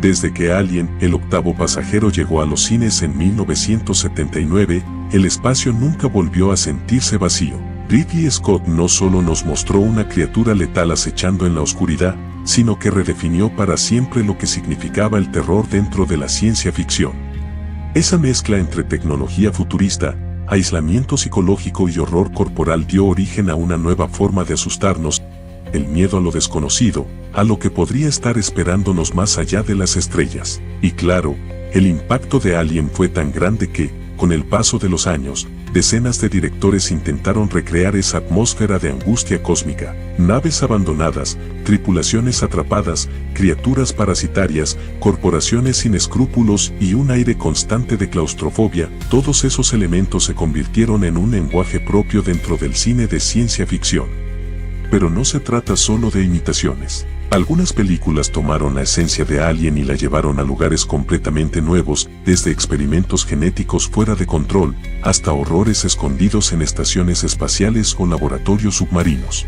Desde que Alien, el octavo pasajero llegó a los cines en 1979, el espacio nunca volvió a sentirse vacío. Ridley Scott no solo nos mostró una criatura letal acechando en la oscuridad, sino que redefinió para siempre lo que significaba el terror dentro de la ciencia ficción. Esa mezcla entre tecnología futurista, aislamiento psicológico y horror corporal dio origen a una nueva forma de asustarnos, el miedo a lo desconocido, a lo que podría estar esperándonos más allá de las estrellas. Y claro, el impacto de Alien fue tan grande que, con el paso de los años, decenas de directores intentaron recrear esa atmósfera de angustia cósmica. Naves abandonadas, tripulaciones atrapadas, criaturas parasitarias, corporaciones sin escrúpulos y un aire constante de claustrofobia, todos esos elementos se convirtieron en un lenguaje propio dentro del cine de ciencia ficción. Pero no se trata solo de imitaciones. Algunas películas tomaron la esencia de Alien y la llevaron a lugares completamente nuevos, desde experimentos genéticos fuera de control, hasta horrores escondidos en estaciones espaciales o laboratorios submarinos.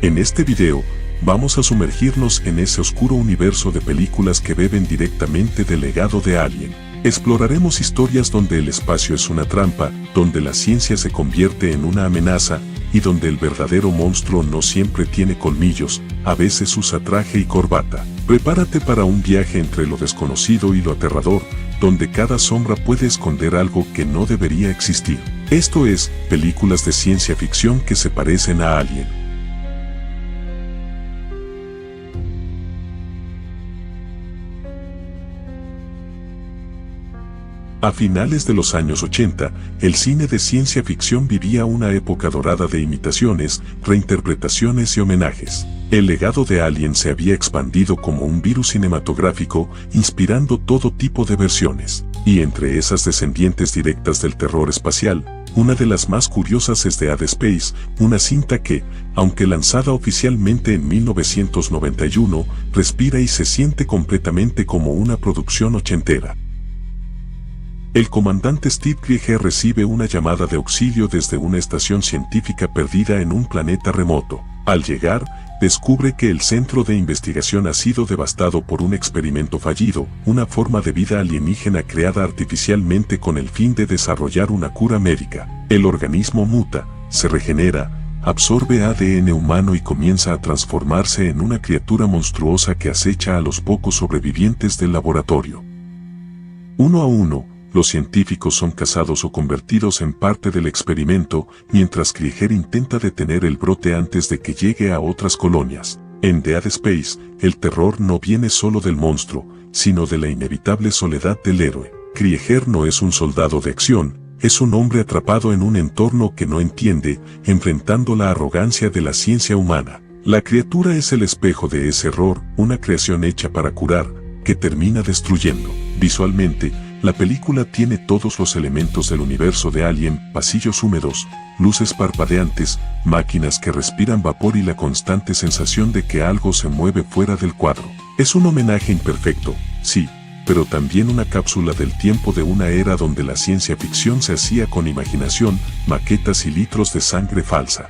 En este video, vamos a sumergirnos en ese oscuro universo de películas que beben directamente del legado de Alien. Exploraremos historias donde el espacio es una trampa, donde la ciencia se convierte en una amenaza, y donde el verdadero monstruo no siempre tiene colmillos, a veces usa traje y corbata. Prepárate para un viaje entre lo desconocido y lo aterrador, donde cada sombra puede esconder algo que no debería existir. Esto es, películas de ciencia ficción que se parecen a Alien. A finales de los años 80, el cine de ciencia ficción vivía una época dorada de imitaciones, reinterpretaciones y homenajes. El legado de Alien se había expandido como un virus cinematográfico, inspirando todo tipo de versiones. Y entre esas descendientes directas del terror espacial, una de las más curiosas es Dead Space, una cinta que, aunque lanzada oficialmente en 1991, respira y se siente completamente como una producción ochentera. El comandante Steve Krieger recibe una llamada de auxilio desde una estación científica perdida en un planeta remoto. Al llegar, descubre que el centro de investigación ha sido devastado por un experimento fallido, una forma de vida alienígena creada artificialmente con el fin de desarrollar una cura médica. El organismo muta, se regenera, absorbe ADN humano y comienza a transformarse en una criatura monstruosa que acecha a los pocos sobrevivientes del laboratorio. Uno a uno, los científicos son cazados o convertidos en parte del experimento, mientras Krieger intenta detener el brote antes de que llegue a otras colonias. En Dead Space, el terror no viene solo del monstruo, sino de la inevitable soledad del héroe. Krieger no es un soldado de acción, es un hombre atrapado en un entorno que no entiende, enfrentando la arrogancia de la ciencia humana. La criatura es el espejo de ese error, una creación hecha para curar, que termina destruyendo. Visualmente, la película tiene todos los elementos del universo de Alien: pasillos húmedos, luces parpadeantes, máquinas que respiran vapor y la constante sensación de que algo se mueve fuera del cuadro. Es un homenaje imperfecto, sí, pero también una cápsula del tiempo de una era donde la ciencia ficción se hacía con imaginación, maquetas y litros de sangre falsa.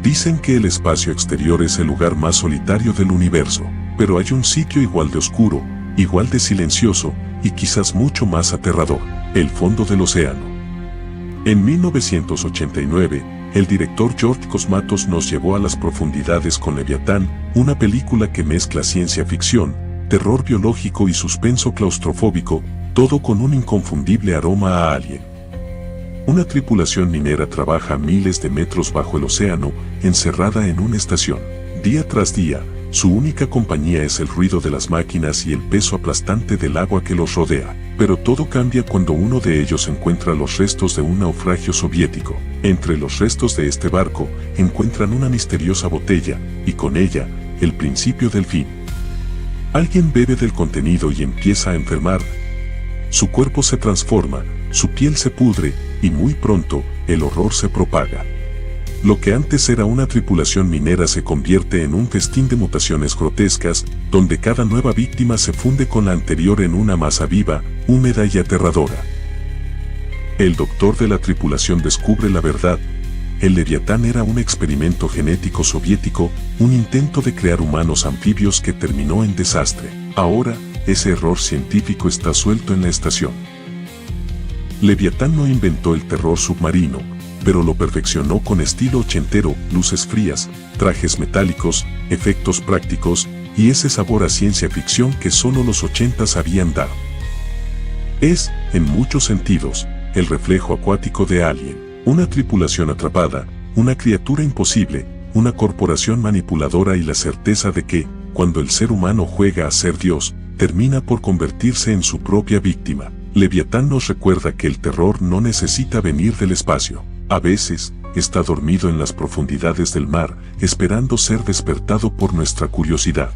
Dicen que el espacio exterior es el lugar más solitario del universo, pero hay un sitio igual de oscuro, igual de silencioso, y quizás mucho más aterrador: el fondo del océano. En 1989, el director George Cosmatos nos llevó a las profundidades con Leviatán, una película que mezcla ciencia ficción, terror biológico y suspenso claustrofóbico, todo con un inconfundible aroma a Alien. Una tripulación minera trabaja a miles de metros bajo el océano, encerrada en una estación. Día tras día, su única compañía es el ruido de las máquinas y el peso aplastante del agua que los rodea. Pero todo cambia cuando uno de ellos encuentra los restos de un naufragio soviético. Entre los restos de este barco, encuentran una misteriosa botella, y con ella, el principio del fin. Alguien bebe del contenido y empieza a enfermar. Su cuerpo se transforma, su piel se pudre, y muy pronto, el horror se propaga. Lo que antes era una tripulación minera se convierte en un festín de mutaciones grotescas, donde cada nueva víctima se funde con la anterior en una masa viva, húmeda y aterradora. El doctor de la tripulación descubre la verdad: el Leviatán era un experimento genético soviético, un intento de crear humanos anfibios que terminó en desastre. Ahora, ese error científico está suelto en la estación. Leviatán no inventó el terror submarino, pero lo perfeccionó con estilo ochentero, luces frías, trajes metálicos, efectos prácticos y ese sabor a ciencia ficción que solo los 80 sabían dar. Es, en muchos sentidos, el reflejo acuático de Alien, una tripulación atrapada, una criatura imposible, una corporación manipuladora y la certeza de que, cuando el ser humano juega a ser Dios, termina por convertirse en su propia víctima. Leviatán nos recuerda que el terror no necesita venir del espacio. A veces, está dormido en las profundidades del mar, esperando ser despertado por nuestra curiosidad.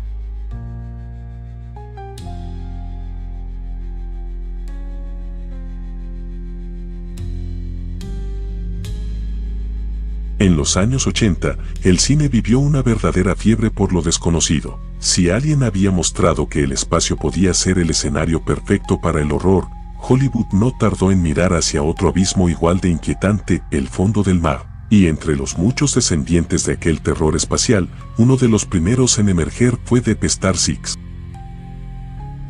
En los años 80, el cine vivió una verdadera fiebre por lo desconocido. Si Alien había mostrado que el espacio podía ser el escenario perfecto para el horror, Hollywood no tardó en mirar hacia otro abismo igual de inquietante, el fondo del mar. Y entre los muchos descendientes de aquel terror espacial, uno de los primeros en emerger fue Deep Star Six.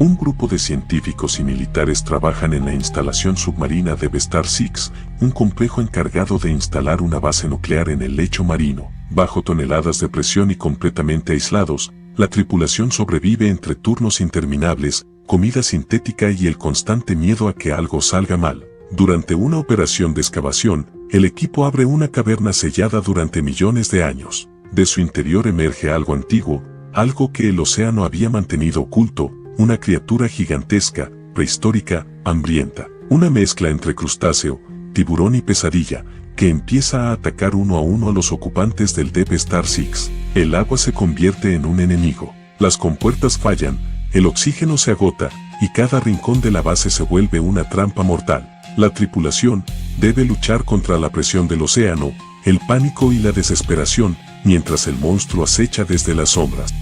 Un grupo de científicos y militares trabajan en la instalación submarina Deep Star Six, un complejo encargado de instalar una base nuclear en el lecho marino. Bajo toneladas de presión y completamente aislados, la tripulación sobrevive entre turnos interminables, comida sintética y el constante miedo a que algo salga mal. Durante una operación de excavación, el equipo abre una caverna sellada durante millones de años. De su interior emerge algo antiguo, algo que el océano había mantenido oculto, una criatura gigantesca, prehistórica, hambrienta. Una mezcla entre crustáceo, tiburón y pesadilla, que empieza a atacar uno a uno a los ocupantes del Deep Star Six. El agua se convierte en un enemigo. Las compuertas fallan, el oxígeno se agota, y cada rincón de la base se vuelve una trampa mortal. La tripulación debe luchar contra la presión del océano, el pánico y la desesperación, mientras el monstruo acecha desde las sombras.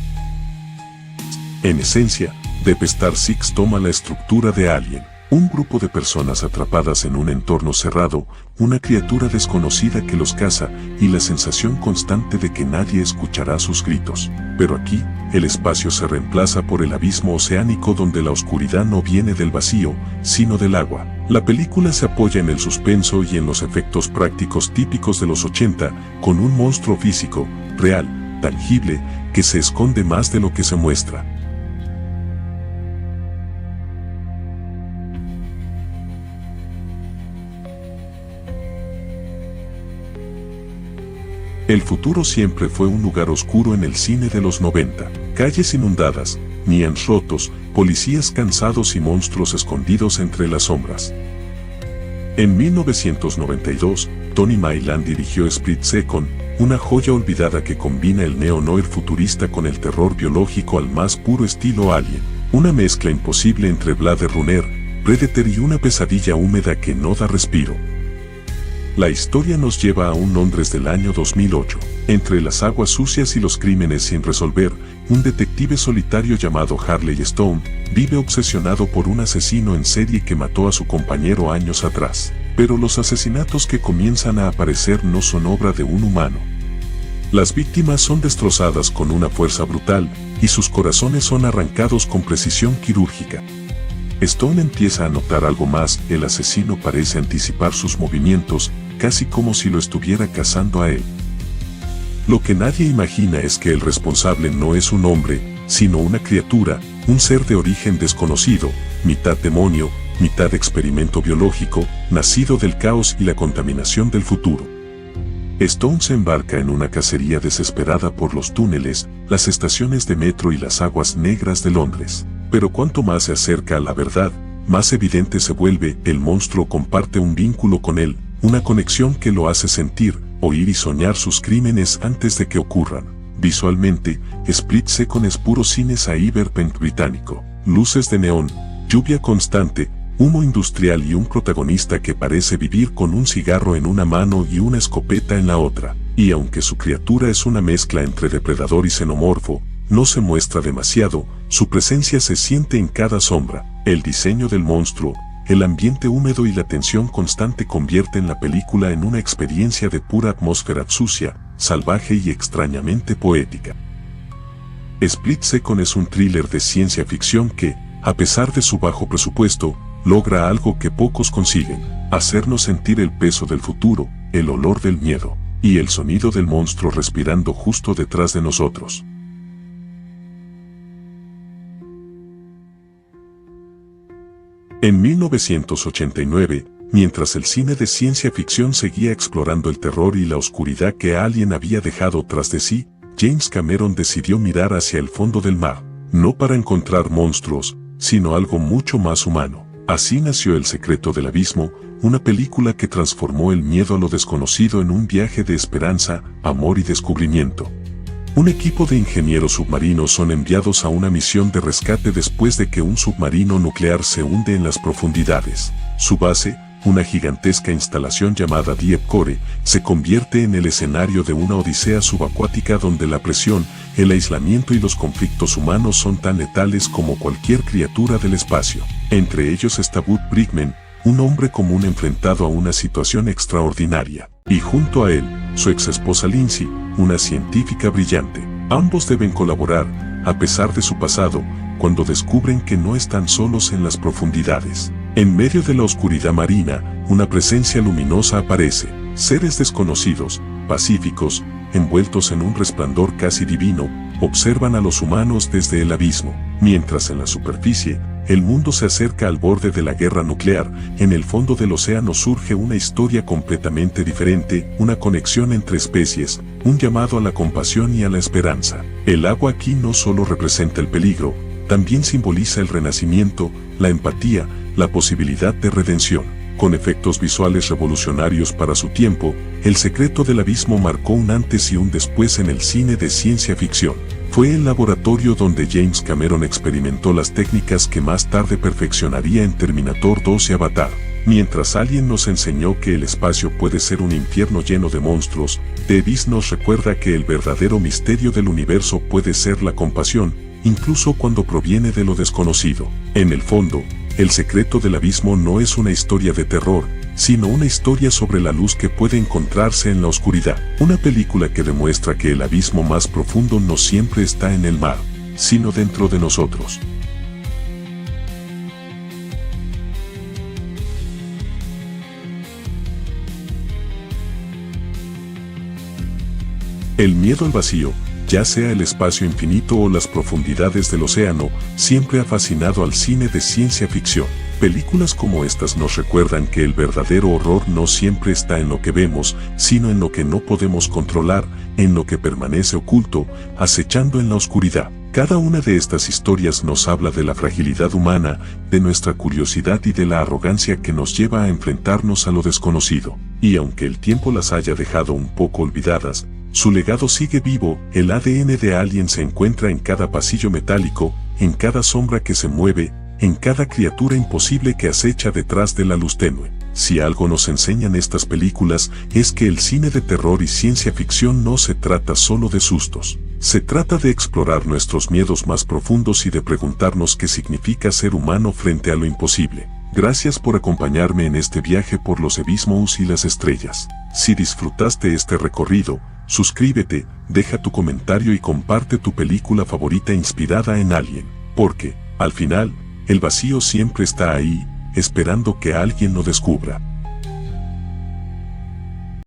En esencia, Deep Star Six toma la estructura de Alien, un grupo de personas atrapadas en un entorno cerrado, una criatura desconocida que los caza y la sensación constante de que nadie escuchará sus gritos. Pero aquí, el espacio se reemplaza por el abismo oceánico donde la oscuridad no viene del vacío, sino del agua. La película se apoya en el suspenso y en los efectos prácticos típicos de los 80, con un monstruo físico, real, tangible, que se esconde más de lo que se muestra. El futuro siempre fue un lugar oscuro en el cine de los 90. Calles inundadas, neons rotos, policías cansados y monstruos escondidos entre las sombras. En 1992, Tony Mayland dirigió Split Second, una joya olvidada que combina el neo-noir futurista con el terror biológico al más puro estilo Alien. Una mezcla imposible entre Blade Runner, Predator y una pesadilla húmeda que no da respiro. La historia nos lleva a un Londres del año 2008. Entre las aguas sucias y los crímenes sin resolver, un detective solitario llamado Harley Stone vive obsesionado por un asesino en serie que mató a su compañero años atrás. Pero los asesinatos que comienzan a aparecer no son obra de un humano. Las víctimas son destrozadas con una fuerza brutal, y sus corazones son arrancados con precisión quirúrgica. Stone empieza a notar algo más, el asesino parece anticipar sus movimientos, casi como si lo estuviera cazando a él. Lo que nadie imagina es que el responsable no es un hombre, sino una criatura, un ser de origen desconocido, mitad demonio, mitad experimento biológico, nacido del caos y la contaminación del futuro. Stone se embarca en una cacería desesperada por los túneles, las estaciones de metro y las aguas negras de Londres. Pero cuanto más se acerca a la verdad, más evidente se vuelve, el monstruo comparte un vínculo con él, una conexión que lo hace sentir, oír y soñar sus crímenes antes de que ocurran. Visualmente, Split Second es puro cine cyberpunk británico, luces de neón, lluvia constante, humo industrial y un protagonista que parece vivir con un cigarro en una mano y una escopeta en la otra. Y aunque su criatura es una mezcla entre depredador y xenomorfo, no se muestra demasiado, su presencia se siente en cada sombra. El diseño del monstruo, el ambiente húmedo y la tensión constante convierten la película en una experiencia de pura atmósfera sucia, salvaje y extrañamente poética. Split Second es un thriller de ciencia ficción que, a pesar de su bajo presupuesto, logra algo que pocos consiguen: hacernos sentir el peso del futuro, el olor del miedo, y el sonido del monstruo respirando justo detrás de nosotros. En 1989, mientras el cine de ciencia ficción seguía explorando el terror y la oscuridad que Alien había dejado tras de sí, James Cameron decidió mirar hacia el fondo del mar, no para encontrar monstruos, sino algo mucho más humano. Así nació El secreto del abismo, una película que transformó el miedo a lo desconocido en un viaje de esperanza, amor y descubrimiento. Un equipo de ingenieros submarinos son enviados a una misión de rescate después de que un submarino nuclear se hunde en las profundidades. Su base, una gigantesca instalación llamada Deep Core, se convierte en el escenario de una odisea subacuática donde la presión, el aislamiento y los conflictos humanos son tan letales como cualquier criatura del espacio. Entre ellos está Bud Brickman, un hombre común enfrentado a una situación extraordinaria, y junto a él, su ex esposa Lindsay, una científica brillante. Ambos deben colaborar, a pesar de su pasado, cuando descubren que no están solos en las profundidades. En medio de la oscuridad marina, una presencia luminosa aparece. Seres desconocidos, pacíficos, envueltos en un resplandor casi divino, observan a los humanos desde el abismo. Mientras en la superficie, el mundo se acerca al borde de la guerra nuclear, en el fondo del océano surge una historia completamente diferente, una conexión entre especies, un llamado a la compasión y a la esperanza. El agua aquí no solo representa el peligro, también simboliza el renacimiento, la empatía, la posibilidad de redención. Con efectos visuales revolucionarios para su tiempo, El secreto del abismo marcó un antes y un después en el cine de ciencia ficción. Fue el laboratorio donde James Cameron experimentó las técnicas que más tarde perfeccionaría en Terminator 2 y Avatar. Mientras Alien nos enseñó que el espacio puede ser un infierno lleno de monstruos, The Abyss nos recuerda que el verdadero misterio del universo puede ser la compasión, incluso cuando proviene de lo desconocido. En el fondo, El secreto del abismo no es una historia de terror, sino una historia sobre la luz que puede encontrarse en la oscuridad. Una película que demuestra que el abismo más profundo no siempre está en el mar, sino dentro de nosotros. El miedo al vacío, ya sea el espacio infinito o las profundidades del océano, siempre ha fascinado al cine de ciencia ficción. Películas como estas nos recuerdan que el verdadero horror no siempre está en lo que vemos, sino en lo que no podemos controlar, en lo que permanece oculto, acechando en la oscuridad. Cada una de estas historias nos habla de la fragilidad humana, de nuestra curiosidad y de la arrogancia que nos lleva a enfrentarnos a lo desconocido. Y aunque el tiempo las haya dejado un poco olvidadas, su legado sigue vivo. El ADN de Alien se encuentra en cada pasillo metálico, en cada sombra que se mueve, en cada criatura imposible que acecha detrás de la luz tenue. Si algo nos enseñan estas películas, es que el cine de terror y ciencia ficción no se trata solo de sustos. Se trata de explorar nuestros miedos más profundos y de preguntarnos qué significa ser humano frente a lo imposible. Gracias por acompañarme en este viaje por los abismos y las estrellas. Si disfrutaste este recorrido, suscríbete, deja tu comentario y comparte tu película favorita inspirada en Alien, porque, al final, el vacío siempre está ahí, esperando que alguien lo descubra.